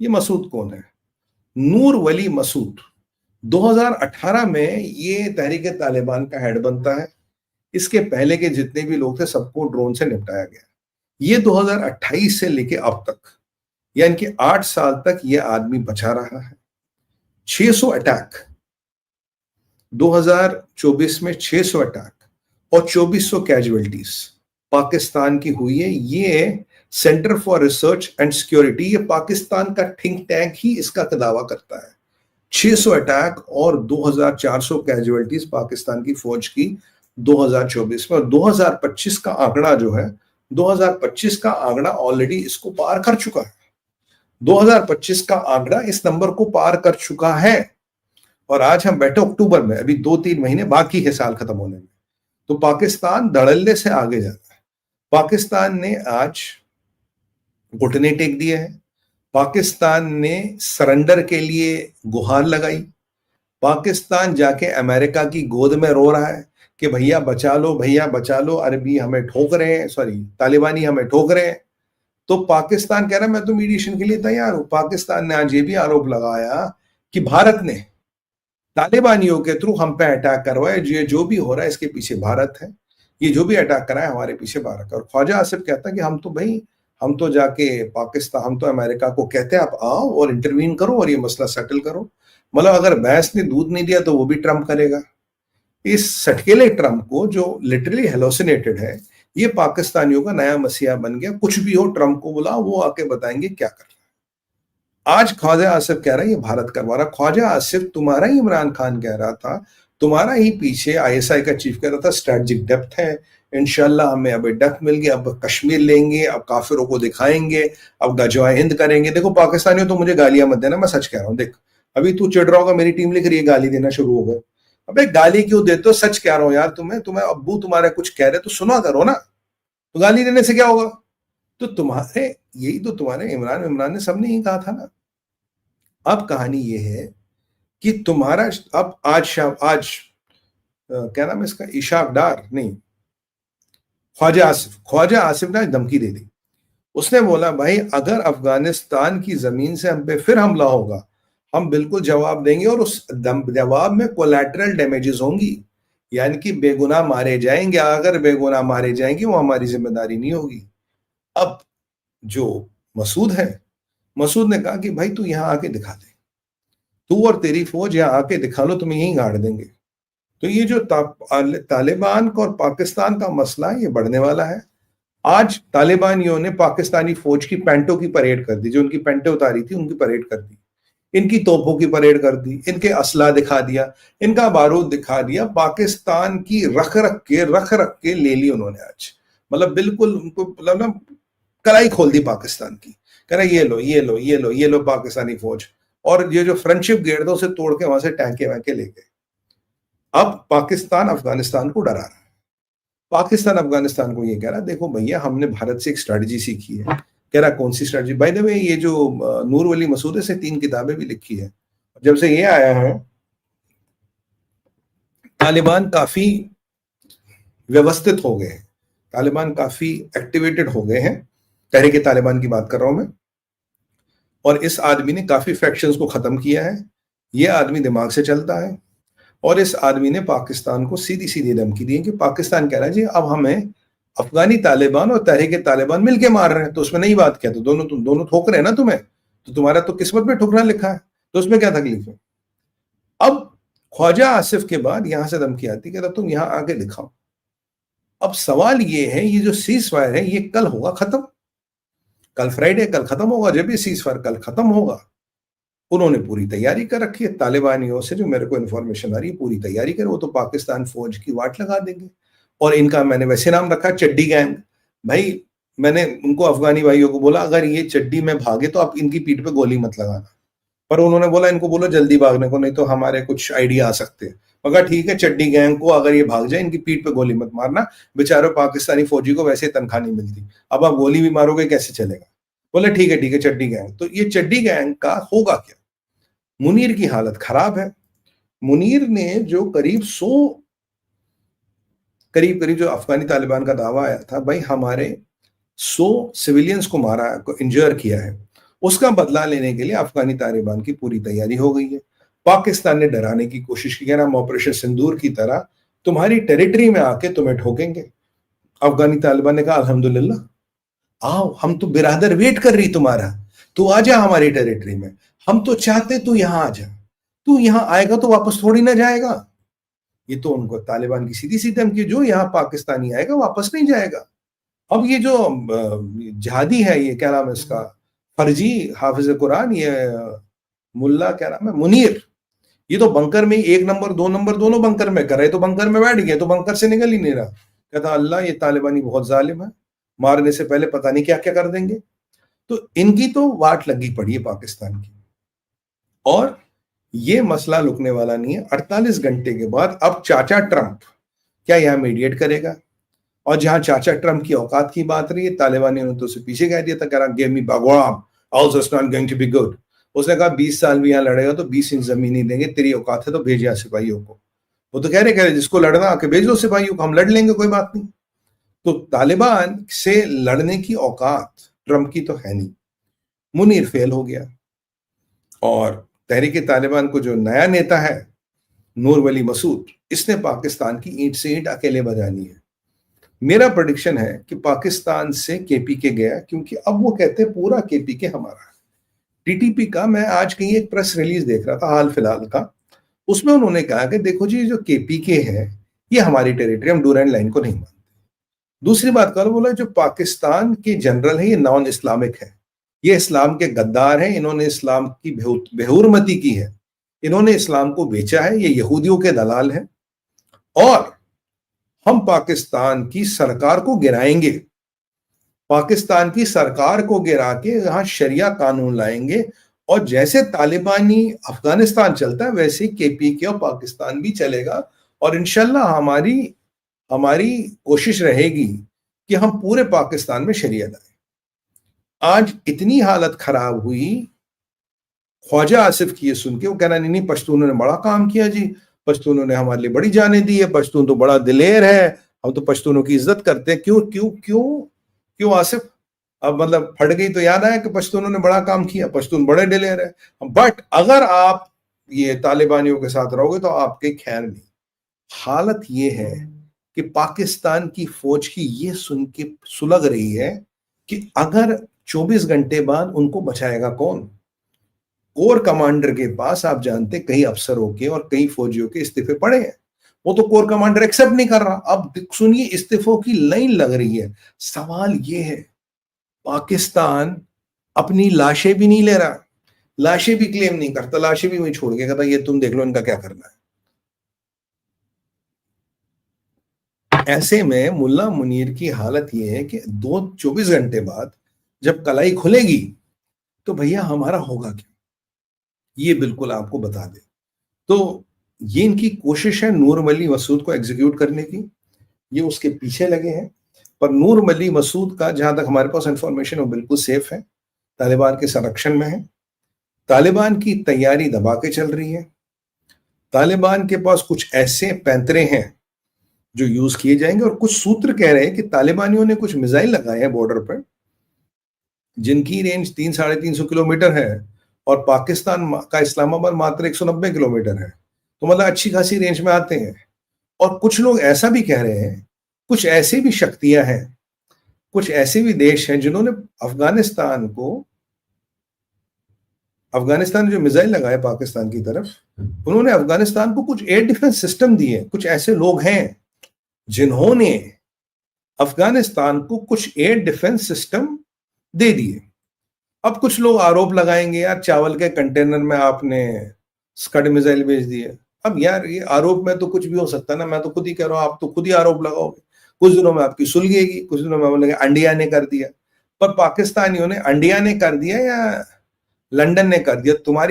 ये मसूद कौन है? नूर वली मसूद 2018 में ये तहरीक तालिबान का हेड बनता है। इसके पहले के जितने भी लोग थे सबको ड्रोन से निपटाया गया। ये 2028 से लेके अब तक, यानी कि 8 साल तक ये आदमी बचा रहा है। 600 अटैक 2024 में, 600 अटैक और 2400 कैजुअलिटीज पाकिस्तान की हुई है। ये centre for research and security, ये पाकिस्तान का थिंक टैंक ही इसका दावा करता है। 600 अटैक और 2400 कैजुअलिटीज पाकिस्तान की फौज की 2024 में। और 2025 का आंकड़ा जो है, 2025 का आंकड़ा ऑलरेडी इसको पार कर चुका है। 2025 का आंकड़ा इस नंबर को पार कर चुका है। और आज हम बैठे अक्टूबर में, अभी 2-3 महीने बाकी है साल खत्म होने में। तो पाकिस्तान धड़ल्ले से आगे जा रहा है। पाकिस्तान ने आज घुटने टेक दिए हैं। पाकिस्तान ने सरेंडर के लिए गुहार लगाई। पाकिस्तान जाके अमेरिका की गोद में रो रहा है कि भैया बचा लो, भैया बचा लो, अरबी हमें ठोक रहे हैं, सॉरी तालिबानी हमें ठोक रहे हैं। तो पाकिस्तान कह रहा है मैं तो मीडिएशन के लिए तैयार हूं। पाकिस्तान ने आज ये भी आरोप लगाया कि भारत ने तालिबानियों के थ्रू हम पे अटैक करवाए। ये जो भी हो रहा है इसके पीछे भारत है, ये जो भी अटैक करा है हमारे पीछे भारत है। और ख्वाजा आसिफ कहता है कि हम तो भाई, हम तो जाके पाकिस्तान, हम तो अमेरिका को कहते हैं आप आओ और इंटरवीन करो और ये मसला सेटल करो। मतलब अगर भैंस ने दूध नहीं दिया तो वो भी ट्रम्प करेगा। इस सटकेले ट्रम्प को, जो लिटरली हेलोसिनेटेड है, ये पाकिस्तानियों का नया मसीहा बन गया। कुछ भी हो ट्रम्प को बुला, वो आके बताएंगे क्या करना है। आज ख्वाजा आसिफ कह रहा है ये भारत करवा रहा। ख्वाजा आसिफ तुम्हारा ही इमरान खान कह रहा था, तुम्हारा ही पीछे आईएसआई का चीफ कह रहा था स्ट्रेटजिक डेप्थ है, इंशाल्लाह हमें अब डेप्थ मिल गई, अब कश्मीर लेंगे, अब काफिरों को दिखाएंगे, अब गजवाए हिंद करेंगे। देखो पाकिस्तानियों, तो मुझे गालियां मत देना, मैं सच कह रहा हूं। देख अभी तू चिढ़ रहा होगा, मेरी टीम लिख रही है, गाली देना शुरू हो गए। अबे गाली क्यों देते हो? सच कह रहा हूं यार। तुम्हें अब्बू तुम्हारे कुछ कह रहे तो सुना करो ना। तो गाली देने से क्या होगा? तो तुम्हारे, यही तो तुम्हारे इमरान इमरान ने सबने ही कहा था ना। अब कहानी ये है कि तुम्हारा अब आज शाम, आज क्या नाम है इसका, इशाक डार नहीं, ख्वाजा आसिफ ने धमकी दे दी। उसने बोला भाई अगर अफगानिस्तान की जमीन से हम पे फिर हमला होगा, हम बिल्कुल जवाब देंगे और उस जवाब में कोलैटरल डैमेजेस होंगी, यानी कि बेगुनाह मारे जाएंगे। अगर बेगुनाह मारे जाएंगे वो हमारी जिम्मेदारी नहीं होगी। अब जो मसूद है, मसूद ने कहा कि भाई तू यहां आके दिखा दे, तू और तेरी फौज यहां आके दिखा लो, तुम्हें यहीं गाड़ देंगे। तो ये जो तालिबान का और पाकिस्तान का मसला है, ये बढ़ने वाला है। आज तालिबानियों ने पाकिस्तानी फौज की पैंटों की परेड कर दी, जो उनकी पैंटें उतारी थी उनकी परेड कर दी, इनकी तोपों की परेड कर दी, इनके असला दिखा दिया, इनका बारूद दिखा दिया। पाकिस्तान की रख रख के ले ली उन्होंने आज। मतलब बिल्कुल उनको, मतलब ना कलाई खोल दी पाकिस्तान की। कह रहा ये लो ये लो ये लो ये लो पाकिस्तानी फौज। और ये जो फ्रेंडशिप गेट था उसे तोड़ के वहां से टैंके वैंके ले गए। अब पाकिस्तान अफगानिस्तान को डरा रहा है। पाकिस्तान अफगानिस्तान को ये कह रहा है देखो भैया हमने भारत से एक स्ट्रेटजी सीखी है। कह रहा कौन सी स्ट्रेटजी? बाय द वे ये जो नूर वली मसूद से 3 किताबें भी लिखी है। जब से ये आया है तालिबान काफी व्यवस्थित हो गए हैं, तालिबान काफी एक्टिवेटेड हो गए हैं। तहरीक तालिबान की बात कर रहा हूं मैं। और इस आदमी ने काफी फैक्शंस को खत्म किया है। ये आदमी दिमाग से चलता है। और इस आदमी ने पाकिस्तान को सीधी सीधी धमकी दी कि पाकिस्तान कह रहा है जी अब हमें अफगानी तालिबान और तहरीक तालिबान मिलके मार रहे हैं, तो उसमें नई बात क्या? तो तुम दोनों ठोक रहे हैं ना तुम्हें, तो तुम्हारा तो किस्मत में ठुकरा लिखा है, तो उसमें क्या तकलीफ है? अब ख्वाजा आसिफ के बाद यहां से धमकी आती कहता तुम यहां आके दिखाओ। अब सवाल ये है, ये जो सीज फायर है ये कल होगा खत्म, कल फ्राइडे, कल खत्म होगा। जब ये सीज फायर कल खत्म होगा, उन्होंने पूरी तैयारी कर रखी है तालिबानियों से, जो मेरे को इन्फॉर्मेशन आ रही है, पूरी तैयारी कर, वो तो पाकिस्तान फौज की वाट लगा देंगे। और इनका मैंने वैसे नाम रखा चड्डी गैंग। भाई मैंने उनको, अफगानी भाइयों को बोला अगर ये चड्डी में भागे तो आप इनकी पीठ पे गोली मत लगाना। पर उन्होंने बोला इनको बोलो जल्दी भागने को, नहीं तो हमारे कुछ आइडिया आ सकते हैं। मगर ठीक है, चड्डी गैंग को अगर ये भाग जाए इनकी पीठ पे गोली मत मारना, बेचारों पाकिस्तानी फौजी को वैसे तनख्वाह नहीं मिलती, अब आप गोली भी मारोगे कैसे चलेगा? बोले ठीक है चड्डी गैंग। तो ये चड्डी गैंग का होगा क्या? मुनीर की हालत खराब है। मुनीर ने जो करीब करीब जो अफगानी तालिबान का दावा आया था, भाई हमारे 100 सिविलियंस को मारा, को इंजर किया है, उसका बदला लेने के लिए अफगानी तालिबान की पूरी तैयारी हो गई है। पाकिस्तान ने डराने की कोशिश की, हम ऑपरेशन सिंदूर की तरह तुम्हारी टेरिटरी में आके तुम्हें ठोकेंगे। अफगानी तालिबान ने कहा अल्हम्दुलिल्लाह, आओ, हम तो बिरादर वेट कर रही तुम्हारा, तू आ जा हमारी टेरिटरी में, हम तो चाहते तू यहां आ जा, तू यहां आएगा तो वापस थोड़ी ना जाएगा। ये तो उनको तालिबान की सीधी सी धमकी, जो यहां पाकिस्तानी आएगा वापस नहीं जाएगा। अब ये जो जिहादी है, ये क्या नाम है इसका, फर्जी हाफिज कुरान, ये मुल्ला क्या नाम है, मुनीर, ये तो बंकर में 1 नंबर 2 नंबर दोनों बंकर में कर रहे, तो बंकर में बैठ गए तो बंकर से निकल ही नहीं रहा। कहता अल्लाह ये तालिबानी बहुत जालिम है, मारने से पहले पता नहीं क्या क्या कर देंगे। तो इनकी तो वाट लगी पड़ी है पाकिस्तान की, और ये मसला रुकने वाला नहीं है। 48 घंटे के बाद अब चाचा ट्रंप क्या यहां मीडिएट करेगा? और जहां चाचा ट्रंप की औकात की बात रही है, तालिबानियों ने तो उसे पीछे कह दिया था, कह रहा गिव मी बागवाम, also it's not going to be good. उसने कहा 20 साल भी यहां लड़ेगा तो 20 इंच जमीन नहीं देंगे, तेरी औकात है तो भेज यहां सिपाहियों को। वो तो कह रहे जिसको लड़ना आके भेज दो सिपाहियों को, हम लड़ लेंगे, कोई बात नहीं। तो तालिबान से लड़ने की औकात ट्रंप की तो है नहीं। मुनीर फेल हो गया, और तहरीक तालिबान को जो नया नेता है नूर वली मसूद, इसने पाकिस्तान की ईंट से ईंट अकेले बजानी है। मेरा प्रेडिक्शन है कि पाकिस्तान से केपीके गया, क्योंकि अब वो कहते हैं पूरा केपीके हमारा है। टीटीपी का मैं आज कहीं एक प्रेस रिलीज देख रहा था हाल फिलहाल का, उसमें उन्होंने कहा कि देखो जी, जो केपीके है ये हमारी टेरिटरी, हम डूरैंड लाइन को नहीं मानते। दूसरी बात करो, बोला जो पाकिस्तान के जनरल है ये नॉन इस्लामिक है, ये इस्लाम के गद्दार हैं, इन्होंने इस्लाम की बेहुरमती की है, इन्होंने इस्लाम को बेचा है, ये यहूदियों के दलाल हैं, और हम पाकिस्तान की सरकार को गिराएंगे, पाकिस्तान की सरकार को गिरा के यहां शरिया कानून लाएंगे, और जैसे तालिबानी अफगानिस्तान चलता है वैसे ही केपीके और पाकिस्तान भी चलेगा। और इंशाल्लाह हमारी कोशिश रहेगी कि हम पूरे पाकिस्तान में शरिया लाएं। आज इतनी हालत खराब हुई ख्वाजा आसिफ की ये सुन के, वो कहना नहीं पश्तूनों ने बड़ा काम किया जी, पश्तूनों ने हमारे लिए बड़ी जानें दी है, पश्तून तो बड़ा दिलेर है, हम तो पश्तूनों की इज्जत करते हैं। क्यों क्यों क्यों क्यों आसिफ? अब मतलब फट गई तो याद आया कि पश्तूनों ने बड़ा काम किया, पश्तून बड़े दिलेर है। बट अगर आप ये तालिबानियों के साथ रहोगे तो आपके खैर नहीं। हालत ये है कि पाकिस्तान की फौज की ये सुन के सुलग रही है कि अगर 24 घंटे बाद उनको बचाएगा कौन? कोर कमांडर के पास आप जानते कई अफसरों के और कई फौजियों के इस्तीफे पड़े हैं, वो तो कोर कमांडर एक्सेप्ट नहीं कर रहा। अब सुनिए, इस्तीफों की लाइन लग रही है। सवाल ये है, पाकिस्तान अपनी लाशें भी नहीं ले रहा, लाशें भी क्लेम नहीं करता, लाशें भी वहीं छोड़ के कहता ये तुम देख लो इनका क्या करना है। ऐसे में मुल्ला मुनीर की हालत ये है कि 24 घंटे बाद जब कलाई खुलेगी तो भैया हमारा होगा क्या, ये बिल्कुल आपको बता दे। तो ये इनकी कोशिश है नूर वली मसूद को एग्जीक्यूट करने की, ये उसके पीछे लगे हैं। पर नूर वली मसूद का जहां तक हमारे पास इंफॉर्मेशन है वो बिल्कुल सेफ है, तालिबान के संरक्षण में है। तालिबान की तैयारी दबा के चल रही है। तालिबान के पास कुछ ऐसे पैंतरे हैं जो यूज किए जाएंगे, और कुछ सूत्र कह रहे हैं कि तालिबानियों ने कुछ मिसाइल लगाए हैं बॉर्डर पर जिनकी रेंज 300-350 किलोमीटर है, और पाकिस्तान का इस्लामाबाद मात्र 190 किलोमीटर है, तो मतलब अच्छी खासी रेंज में आते हैं। और कुछ लोग ऐसा भी कह रहे हैं, कुछ ऐसी भी शक्तियां हैं, कुछ ऐसे भी देश हैं जिन्होंने अफगानिस्तान जो मिसाइल लगाए पाकिस्तान की तरफ, उन्होंने अफगानिस्तान को कुछ एयर डिफेंस सिस्टम दिए। कुछ ऐसे लोग हैं जिन्होंने अफगानिस्तान को कुछ एयर डिफेंस सिस्टम दे दिए। अब कुछ लोग आरोप लगाएंगे, यार चावल के कंटेनर में आपने स्कड मिसाइल भेज दिए। अब यार ये आरोप में तो कुछ भी हो सकता है ना, मैं तो खुद ही कह रहा हूं, आप तो खुद ही आरोप लगाओगे, कुछ दिनों में आपकी सुलगेगी, कुछ दिनों में बोलेंगे इंडिया ने कर दिया। पर पाकिस्तानियों ने, इंडिया ने कर दिया या लंदन ने कर दिया, तुम्हारी